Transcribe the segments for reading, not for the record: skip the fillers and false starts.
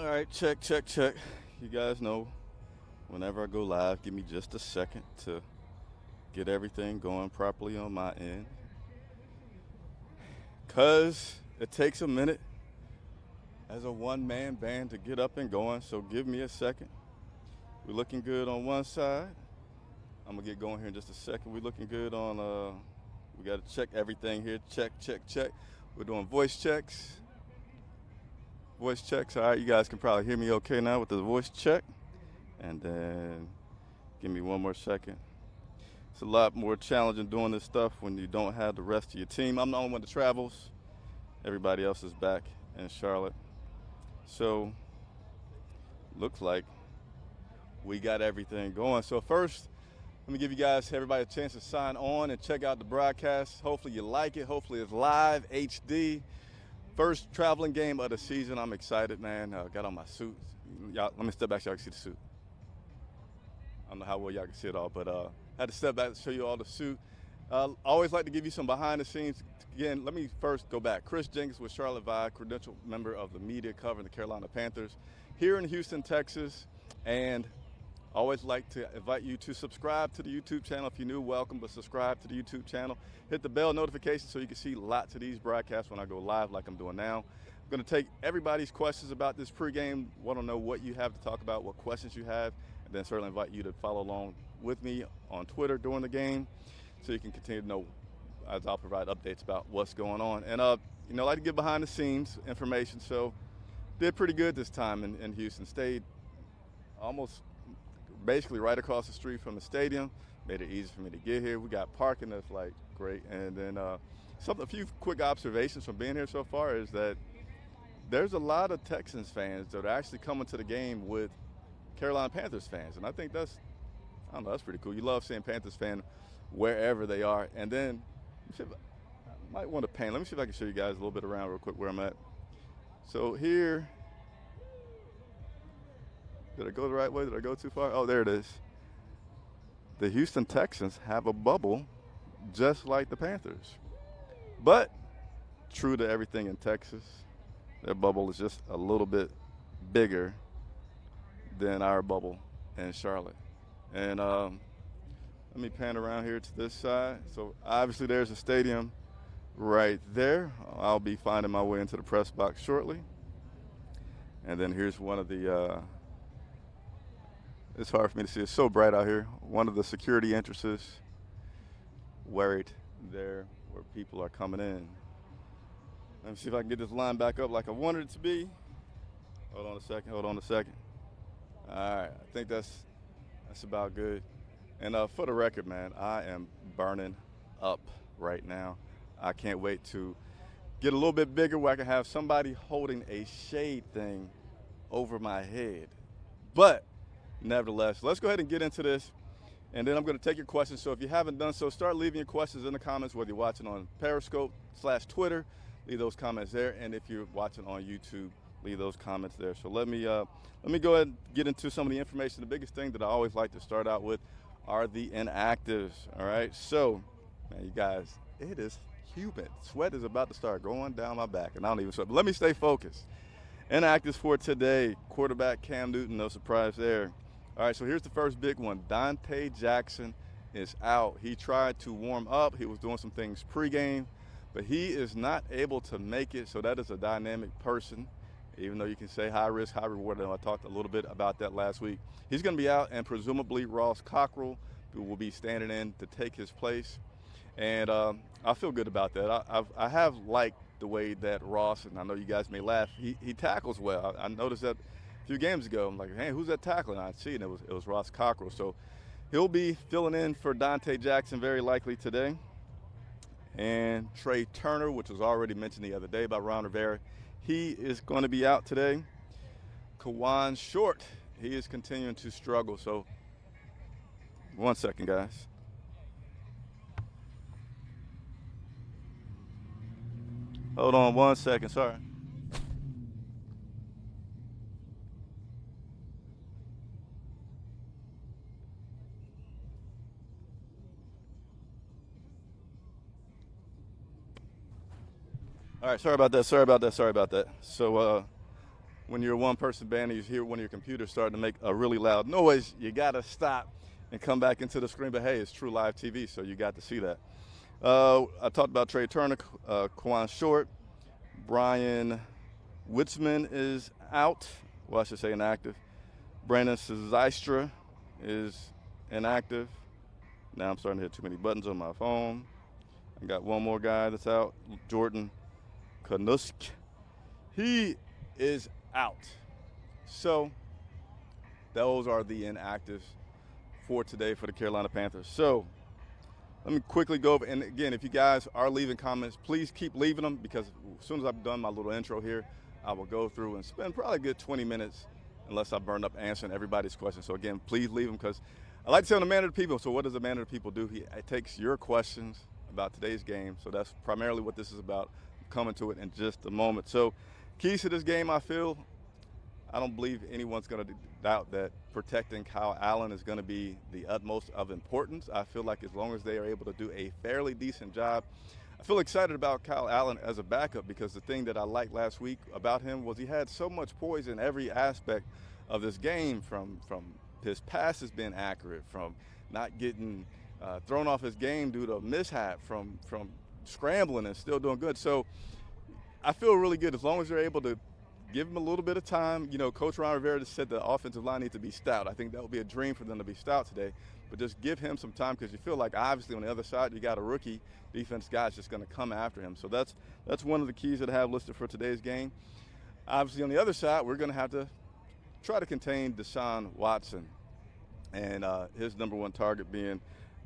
All right, check, check, check. You guys know whenever I go live, give me just a second to get everything going properly on my end. Because it takes a minute as a one-man band to get up and going, so give me a second. We're looking good on one side. I'm going to get going here in just a second. We're looking good on, we got to check everything here. Check, check, check. We're doing voice checks. Voice checks. All right, you guys can probably hear me okay now with the voice check. And then give me one more second. It's a lot more challenging doing this stuff when you don't have the rest of your team. I'm the only one that travels. Everybody else is back in Charlotte. So looks like we got everything going. So first, let me give you guys, everybody, a chance to sign on and check out the broadcast. Hopefully you like it. Hopefully it's live, HD. First traveling game of the season. I'm excited, man. Got on my suit. Y'all, let me step back so y'all can see the suit. I don't know how well y'all can see it all, but had to step back to show you all the suit. I always like to give you some behind the scenes. Again, let me first go back. Chris Jenkins with Charlotte Vibe, credentialed member of the media covering the Carolina Panthers here in Houston, Texas. And I always like to invite you to subscribe to the YouTube channel. If you're new, welcome, but subscribe to the YouTube channel. Hit the bell notification so you can see lots of these broadcasts when I go live like I'm doing now. I'm going to take everybody's questions about this pregame. Want to know what you have to talk about, what questions you have, and then certainly invite you to follow along with me on Twitter during the game so you can continue to know as I'll provide updates about what's going on. And, I like to give behind the scenes information. So did pretty good this time in Houston. Stayed almost basically right across the street from the stadium. Made it easy for me to get here. We got parking that's like great. And then a few quick observations from being here so far is that there's a lot of Texans fans that are actually coming to the game with Carolina Panthers fans. And I think that's pretty cool. You love seeing Panthers fans wherever they are. And then I might want to paint. Let me see if I can show you guys a little bit around real quick where I'm at. So here, did I go the right way? Did I go too far? Oh, there it is. The Houston Texans have a bubble just like the Panthers. But true to everything in Texas, their bubble is just a little bit bigger than our bubble in Charlotte. And let me pan around here to this side. So obviously there's a stadium right there. I'll be finding my way into the press box shortly. And then here's one of the it's hard for me to see. It's so bright out here. One of the security entrances right there where people are coming in. Let me see if I can get this line back up like I wanted it to be. Hold on a second. All right, I think that's about good. And for the record, man, I am burning up right now. I can't wait to get a little bit bigger where I can have somebody holding a shade thing over my head. But nevertheless, let's go ahead and get into this, and then I'm going to take your questions. So if you haven't done so, start leaving your questions in the comments, whether you're watching on Periscope/Twitter, leave those comments there, and if you're watching on YouTube, leave those comments there. So let me go ahead and get into some of the information. The biggest thing that I always like to start out with are the inactives, all right? So, man, you guys, it is humid. Sweat is about to start going down my back, and I don't even sweat. But let me stay focused. Inactives for today, quarterback Cam Newton, no surprise there. All right, so here's the first big one. Dante Jackson is out. He tried to warm up. He was doing some things pregame, but he is not able to make it, so that is a dynamic person, even though you can say high risk, high reward. And I talked a little bit about that last week. He's going to be out, and presumably Ross Cockrell, who will be standing in to take his place. And I feel good about that. I have liked the way that Ross, and I know you guys may laugh, he tackles well. I noticed that a few games ago. I'm like, hey, who's that tackling? I see, and it was Ross Cockrell. So he'll be filling in for Dante Jackson very likely today. And Trey Turner, which was already mentioned the other day by Ron Rivera, he is going to be out today. Kawan Short, he is continuing to struggle. So 1 second, guys. Hold on 1 second, sorry. All right, sorry about that. So when you're a one-person band and you hear one of your computers starting to make a really loud noise, you got to stop and come back into the screen. But, hey, it's true live TV, so you got to see that. I talked about Trey Turner, Kwan Short. Brian Witzman is out. Well, I should say inactive. Brandon Zystra is inactive. Now I'm starting to hit too many buttons on my phone. I got one more guy that's out, Jordan Kanusk. He is out. So those are the inactives for today for the Carolina Panthers. So let me quickly go over, and again, if you guys are leaving comments, please keep leaving them, because as soon as I've done my little intro here, I will go through and spend probably a good 20 minutes unless I burn up answering everybody's questions. So again, please leave them, because I like to say I'm the man of the people. So what does the man of the people do? He takes your questions about today's game. So that's primarily what this is about. I'm coming to it in just a moment. So keys to this game, I don't believe anyone's going to doubt that protecting Kyle Allen is going to be the utmost of importance. I feel like as long as they are able to do a fairly decent job, I feel excited about Kyle Allen as a backup, because the thing that I liked last week about him was he had so much poise in every aspect of this game, from his passes being accurate, from not getting thrown off his game due to a mishap, from scrambling and still doing good. So I feel really good as long as they're able to give him a little bit of time. You know, Coach Ron Rivera just said the offensive line needs to be stout. I think that would be a dream for them to be stout today. But just give him some time, because you feel like obviously on the other side you got a rookie defense guy's just going to come after him. So that's one of the keys that I have listed for today's game. Obviously on the other side, we're going to have to try to contain Deshaun Watson, and his number one target being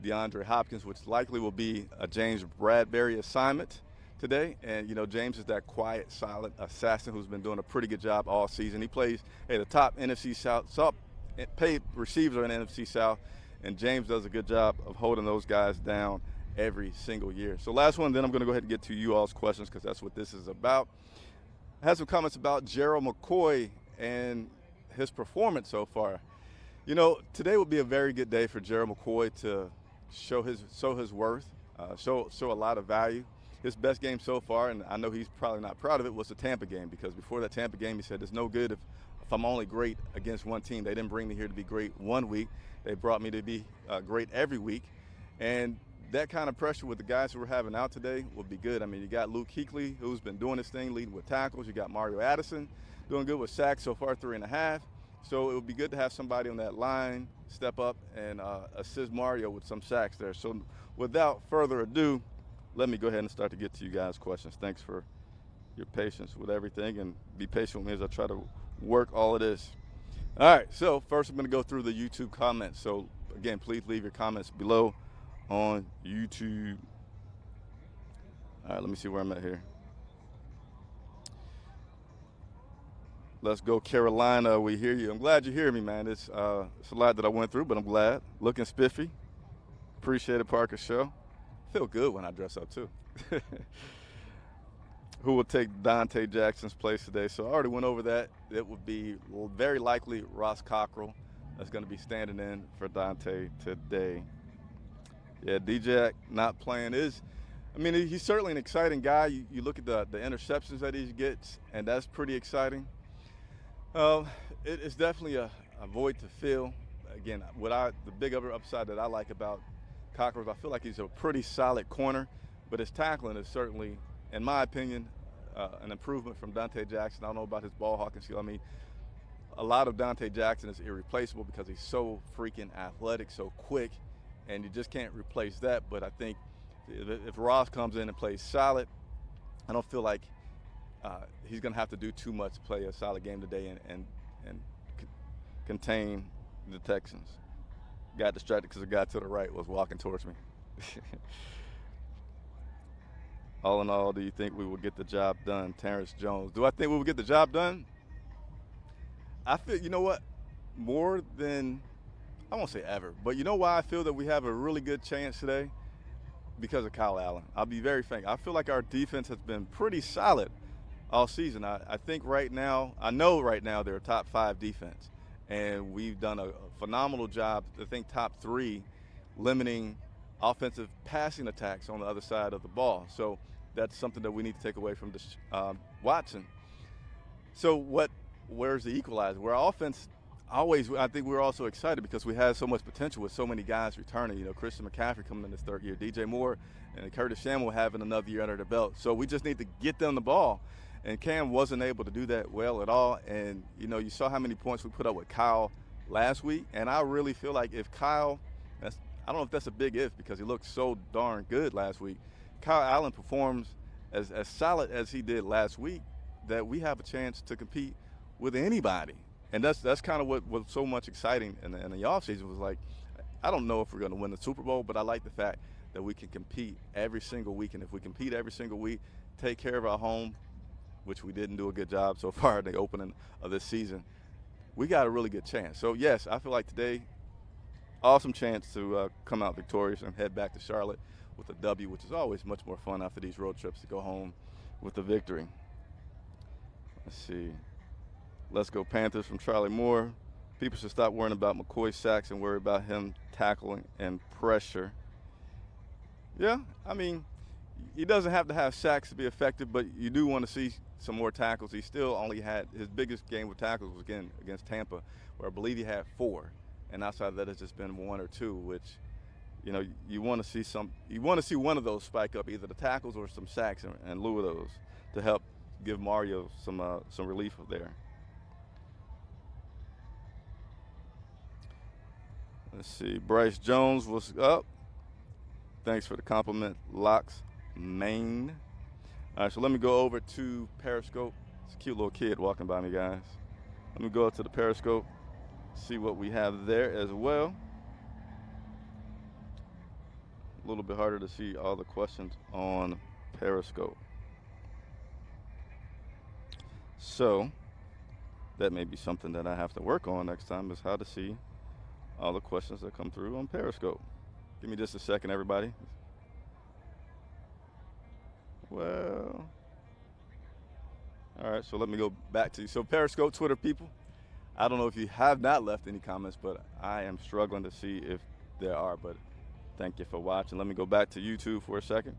DeAndre Hopkins, which likely will be a James Bradbury assignment today. And, you know, James is that quiet, silent assassin who's been doing a pretty good job all season. He plays the top NFC South, paid receivers in NFC South, and James does a good job of holding those guys down every single year. So last one, then I'm going to go ahead and get to you all's questions, because that's what this is about. I had some comments about Gerald McCoy and his performance so far. You know, today would be a very good day for Gerald McCoy to show his worth, show a lot of value. His best game so far, and I know he's probably not proud of it, was the Tampa game, because before that Tampa game he said it's no good if I'm only great against one team. They didn't bring me here to be great one week. They brought me to be great every week. And that kind of pressure with the guys who we're having out today would be good. I mean, you got Luke Kuechly, who's been doing his thing, leading with tackles. You got Mario Addison doing good with sacks so far, 3.5. So it would be good to have somebody on that line step up and assist Mario with some sacks there. So without further ado, let me go ahead and start to get to you guys' questions. Thanks for your patience with everything, and be patient with me as I try to work all of this. All right, so first I'm going to go through the YouTube comments. So again, please leave your comments below on YouTube. All right, let me see where I'm at here. Let's go, Carolina. We hear you. I'm glad you hear me, man. It's a lot that I went through, but I'm glad. Looking spiffy. Appreciate it, Parker Show. Feel good when I dress up, too. Who will take Dante Jackson's place today? So I already went over that. It would be very likely Ross Cockrell that's going to be standing in for Dante today. Yeah, DJ not playing he's certainly an exciting guy. You look at the interceptions that he gets, and that's pretty exciting. It's definitely a void to fill. Again, the big upside that I like about Cockrell is I feel like he's a pretty solid corner, but his tackling is certainly, in my opinion, an improvement from Dante Jackson. I don't know about his ball hawking skill. I mean, a lot of Dante Jackson is irreplaceable because he's so freaking athletic, so quick, and you just can't replace that. But I think if Ross comes in and plays solid, I don't feel like he's going to have to do too much to play a solid game today and contain the Texans. Got distracted because the guy to the right was walking towards me. All in all, do you think we will get the job done? Terrence Jones. Do I think we will get the job done? I feel, you know what, more than, I won't say ever, but you know why I feel that we have a really good chance today? Because of Kyle Allen. I'll be very frank. I feel like our defense has been pretty solid all season. I think right now, I know right now they're a top 5 defense, and we've done a phenomenal job, I think top 3, limiting offensive passing attacks on the other side of the ball. So that's something that we need to take away from Watson. So what where's the equalizer? Where our offense always, I think we're also excited because we had so much potential with so many guys returning. You know, Christian McCaffrey coming in his third year, DJ Moore and Curtis Samuel having another year under their belt. So we just need to get them the ball. And Cam wasn't able to do that well at all. And, you know, you saw how many points we put up with Kyle last week. And I really feel like if Kyle, I don't know if that's a big if because he looked so darn good last week. Kyle Allen performs as solid as he did last week, that we have a chance to compete with anybody. And that's kind of what was so much exciting in the offseason was like, I don't know if we're going to win the Super Bowl, but I like the fact that we can compete every single week. And if we compete every single week, take care of our home, which we didn't do a good job so far in the opening of this season, we got a really good chance. So, yes, I feel like today, awesome chance to come out victorious and head back to Charlotte with a W, which is always much more fun after these road trips to go home with a victory. Let's see. Let's go Panthers from Charlie Moore. People should stop worrying about McCoy's sacks and worry about him tackling and pressure. Yeah, I mean, he doesn't have to have sacks to be effective, but you do want to see some more tackles. He still only had his biggest game with tackles was again against Tampa, where I believe he had 4, and outside of that, it's just been 1 or 2. Which, you know, you want to see some. You want to see one of those spike up, either the tackles or some sacks, in lieu of those, to help give Mario some relief there. Let's see. Bryce Jones was up. Thanks for the compliment, Locks Maine. All right, so let me go over to Periscope. It's a cute little kid walking by me, guys. Let me go up to the Periscope, see what we have there as well. A little bit harder to see all the questions on Periscope. So that may be something that I have to work on next time, is how to see all the questions that come through on Periscope. Give me just a second, everybody. Well, all right, so let me go back to you. So Periscope, Twitter people, I don't know if you have not left any comments, but I am struggling to see if there are, but thank you for watching. Let me go back to YouTube for a second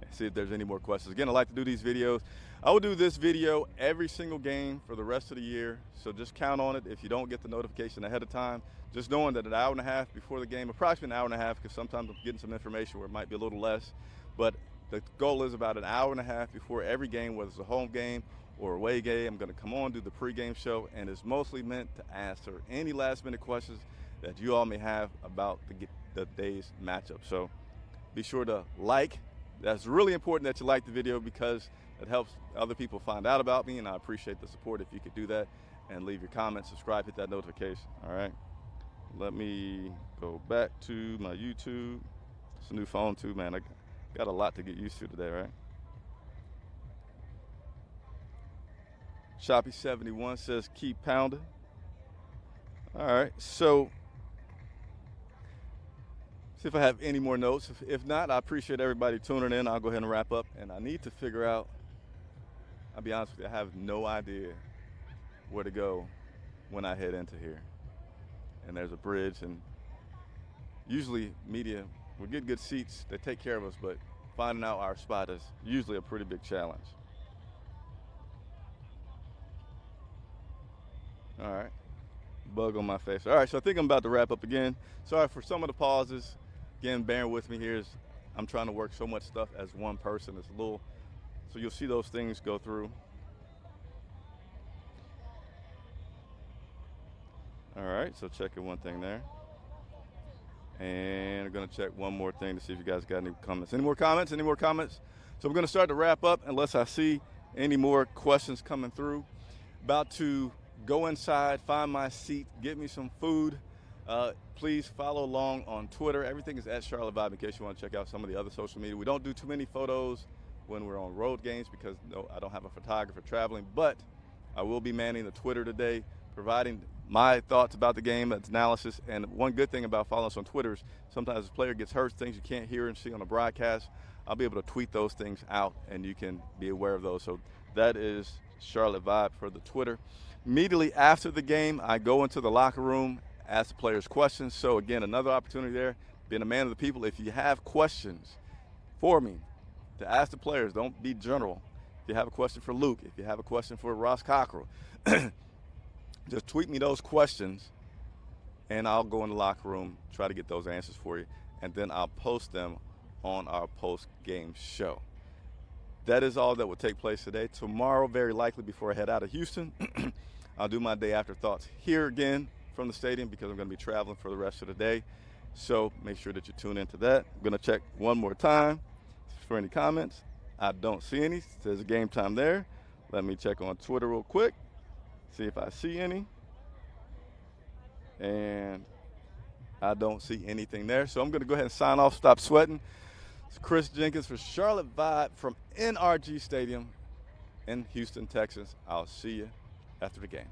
and see if there's any more questions. Again, I like to do these videos. I will do this video every single game for the rest of the year, so just count on it. If you don't get the notification ahead of time, just knowing that an hour and a half before the game, approximately an hour and a half, because sometimes I'm getting some information where it might be a little less, but the goal is about an hour and a half before every game, whether it's a home game or away game. I'm going to come on, do the pregame show, and it's mostly meant to answer any last-minute questions that you all may have about the day's matchup. So be sure to like. That's really important that you like the video because it helps other people find out about me, and I appreciate the support if you could do that and leave your comments, subscribe, hit that notification. All right. Let me go back to my YouTube. It's a new phone too, man. I got a lot to get used to today, right? Shoppy71 says keep pounding. All right, so see if I have any more notes. If not, I appreciate everybody tuning in. I'll go ahead and wrap up. And I need to figure out, I'll be honest with you, I have no idea where to go when I head into here. And there's a bridge, and usually media, we get good seats, they take care of us, but finding out our spot is usually a pretty big challenge. All right, bug on my face. All right, so I think I'm about to wrap up again. Sorry for some of the pauses. Again, bearing with me here, I'm trying to work so much stuff as one person. It's a little, so you'll see those things go through. All right, so checking one thing there. And I'm going to check one more thing to see if you guys got any comments. Any more comments? Any more comments? So we're going to start to wrap up unless I see any more questions coming through. About to go inside, find my seat, get me some food. Please follow along on Twitter. Everything is at Charlotte Vibe in case you want to check out some of the other social media. We don't do too many photos when we're on road games because I don't have a photographer traveling, but I will be manning the Twitter today, providing my thoughts about the game, its analysis. And one good thing about following us on Twitter is sometimes a player gets hurt, things you can't hear and see on the broadcast. I'll be able to tweet those things out, and you can be aware of those. So that is Charlotte Vibe for the Twitter. Immediately after the game, I go into the locker room, ask the players questions. So, again, another opportunity there, being a man of the people. If you have questions for me to ask the players, don't be general. If you have a question for Luke, if you have a question for Ross Cockrell, Just tweet me those questions, and I'll go in the locker room, try to get those answers for you, and then I'll post them on our post-game show. That is all that will take place today. Tomorrow, very likely before I head out of Houston, I'll do my day after thoughts here again from the stadium because I'm going to be traveling for the rest of the day. So make sure that you tune into that. I'm going to check one more time for any comments. I don't see any. It says game time there. Let me check on Twitter real quick, see if I see any. And I don't see anything there. So I'm going to go ahead and sign off, stop sweating. It's Chris Jenkins for Charlotte Vibe from NRG Stadium in Houston, Texas. I'll see you after the game.